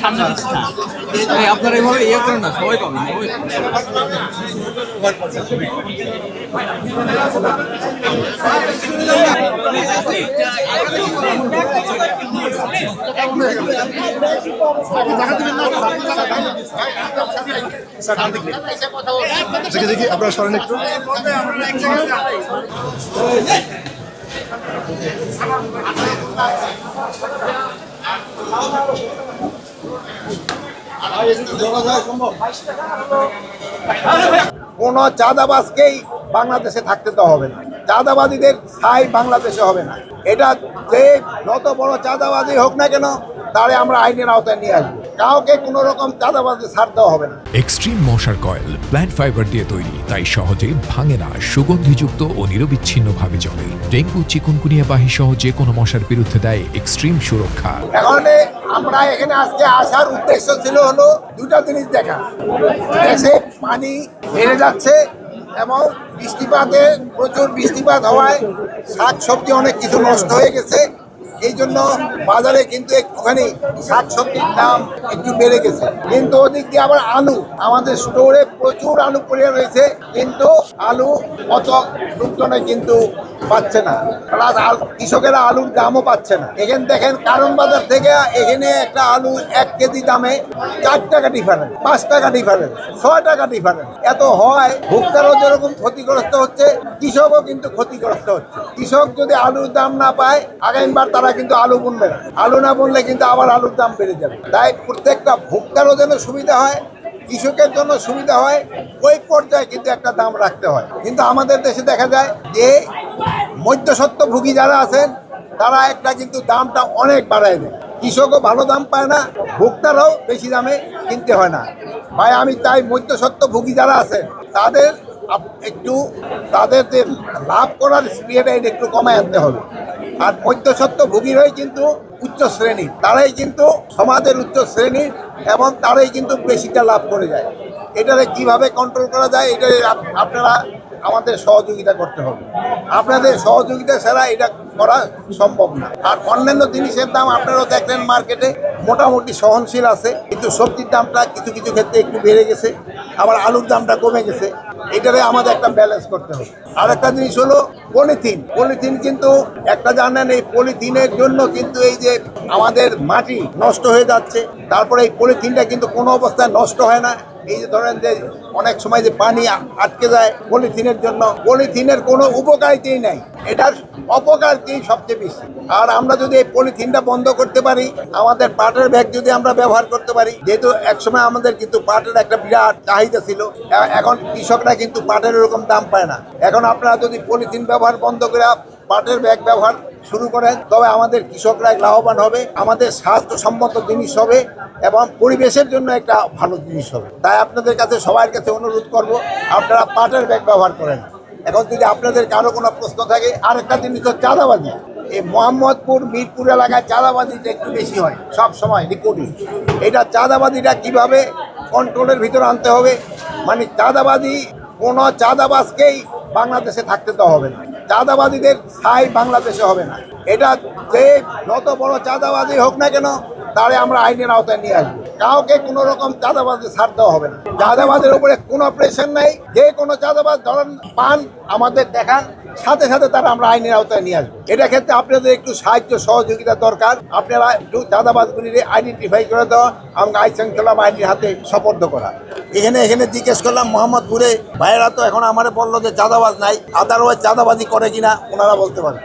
সামনে আপনারা এইভাবে ইয়ে করেন না, সবাই পাবেন। দেখি আপনারা সরেন একটু। কোন চাঁদাবাজকেই বাংলাদেশে থাকতে তো হবে না, চাঁদাবাদীদের স্থায়ী বাংলাদেশে হবে না। এটা যে যত বড় চাঁদাবাজি হোক না কেন, তারে আমরা আইনের আওতায় নিয়ে আসবো। কাউকে কোনো রকম চাঁদাবাজি ছাড় দেওয়া হবে না। এক্সট্রিম মশার কয়েল প্ল্যান্ট ফাইবার দিয়ে তৈরি, তাই সহজে ভাঙে না, সুগন্ধিযুক্ত ও নিরবিচ্ছিন্নভাবে জ্বলে। ডেঙ্গু, চিকুনগুনিয়া বাহি সহ যে কোনো মশার বিরুদ্ধে দেয় এক্সট্রিম সুরক্ষা। এখন আমরা এখানে আজকে আসার উদ্দেশ্য ছিল হলো দুটা জিনিস দেখা। দেশে পানি বেড়ে যাচ্ছে এবং বৃষ্টিপাতে প্রচুর বৃষ্টিপাত হওয়ায় শাক সবজি অনেক কিছু নষ্ট হয়ে গেছে। এই জন্য বাজারে কিন্তু একটুখানি শাক সবজির দাম একটু বেড়ে গেছে। কিন্তু ওদিক দিয়ে আবার আলু, আমাদের স্টোরে প্রচুর আলু পড়ে রয়েছে, কিন্তু আলু অত লোকজনে কিন্তু পাচ্ছে না, প্লাস কৃষকেরা আলুর দামও পাচ্ছে না। এখানে দেখেন কারণ বাজার থেকে এখানে একটা আলু 1 কেজি দামে 4 টাকা ডিফারেন্স, 5 টাকা ডিফারেন্স, 6 টাকা ডিফারেন্স। এত হয় ভোক্তারাও যেরকম ক্ষতিগ্রস্ত হচ্ছে, কৃষকও কিন্তু ক্ষতিগ্রস্ত হচ্ছে। কৃষক যদি আলুর দাম না পায়, আগামীবার তারা কিন্তু আলু বুনবে না। আলু না বুনলে কিন্তু আবার আলুর দাম বেড়ে যাবে। তাই প্রত্যেকটা ভোক্তারও যেন সুবিধা হয়, কৃষকের জন্য সুবিধা হয়, ওই পর্যায়ে কিন্তু একটা দাম রাখতে হয়। কিন্তু আমাদের দেশে দেখা যায় যে মধ্যস্বত্বভোগী যারা আছেন তারা একটা কিন্তু দামটা অনেক বাড়ায় দেয়। কৃষকও ভালো দাম পায় না, ভোক্তারাও বেশি দামে কিনতে হয় না। ভাই আমি তাই মধ্যস্বত্বভোগী যারা আছেন তাদের একটু তাদের যে লাভ করার স্পিডটা একটু কমায় আনতে হবে। আর মধ্যস্বত্বভোগীরাই কিন্তু উচ্চ শ্রেণীর, তারাই কিন্তু সমাজের উচ্চ শ্রেণীর এবং তারাই কিন্তু বেশিটা লাভ করে যায়। এটারে কিভাবে কন্ট্রোল করা যায়, এটা আপনারা আমাদের সহযোগিতা করতে হবে। আপনাদের সহযোগিতা ছাড়া এটা করা সম্ভব না। আর অন্যান্য জিনিসের দাম আপনারাও দেখলেন মার্কেটে মোটামুটি সহনশীল আছে, কিন্তু সবজির দামটা কিছু কিছু ক্ষেত্রে একটু বেড়ে গেছে, আবার আলুর দামটা কমে গেছে। এটারে আমাদের একটা ব্যালেন্স করতে হবে। আর একটা জিনিস হলো পলিথিন কিন্তু একটা জানেন, এই পলিথিনের জন্য কিন্তু এই যে আমাদের মাটি নষ্ট হয়ে যাচ্ছে। তারপরে এই পলিথিনটা কিন্তু কোনো অবস্থায় নষ্ট হয় না। এই যে ধরেন যে অনেক সময় যে পানি আটকে যায় পলিথিনের জন্য, পলিথিনের কোনো উপকারিতাই নাই, এটার অপকারিতাই সবচেয়ে বেশি। আর আমরা যদি এই পলিথিনটা বন্ধ করতে পারি, আমাদের পাটের ব্যাগ যদি আমরা ব্যবহার করতে পারি, যেহেতু একসময় আমাদের কিন্তু পাটের একটা বিরাট চাহিদা ছিল, এখন কৃষকরা কিন্তু পাটের এরকম দাম পায় না। এখন আপনারা যদি পলিথিন ব্যবহার বন্ধ করে পাটের ব্যাগ ব্যবহার শুরু করেন, তবে আমাদের কৃষকরা লাভবান হবে, আমাদের স্বাস্থ্যসম্মত জিনিস হবে এবং পরিবেশের জন্য একটা ভালো জিনিস হবে। তাই আপনাদের কাছে সবার কাছে অনুরোধ করব, আপনারা পাটের ব্যাগ ব্যবহার করেন। এখন যদি আপনাদের কারো কোনো প্রশ্ন থাকে, আরেকটা জিনিস হচ্ছে চাঁদাবাজি। এই মোহাম্মদপুর মিরপুর এলাকায় চাঁদাবাজিটা একটু বেশি হয় সব সময় রিপোর্টিং। এটা চাঁদাবাজিটা কিভাবে কন্ট্রোলের ভিতরে আনতে হবে, মানে চাঁদাবাজি কোনো চাঁদাবাজকেই বাংলাদেশে থাকতে তো হবে না, চাঁদাবাদীদের স্থায়ী বাংলাদেশে হবে না। এটা যে যত বড় চাঁদাবাজি হোক না কেন, তারে আমরা আইনের আওতায় নিয়ে আসবো। কাউকে কোনো রকম চাঁদাবাজি ছাড় দেওয়া হবে না। চাঁদাবাজের উপরে কোনো প্রেশার নাই, যে কোনো চাঁদাবাজ ধরেন পান আমাদের দেখান, সাথে সাথে তারা আমরা আইনের আওতায় নিয়ে আসবো। এটা ক্ষেত্রে আপনাদের একটু সাহায্য সহযোগিতা দরকার। আপনারা একটু চাঁদাবাজগুলি আইডেন্টিফাই করে দেওয়া এবং আইন শৃঙ্খলা বাহিনীর হাতে সোপর্দ করা। এখানে জিজ্ঞেস করলাম মোহাম্মদপুরে, ভাইয়েরা তো এখন আমারে বললো যে চাঁদাবাজ নাই, আদারওয়াইজ চাঁদাবাজি করে কিনা ওনারা বলতে পারেন।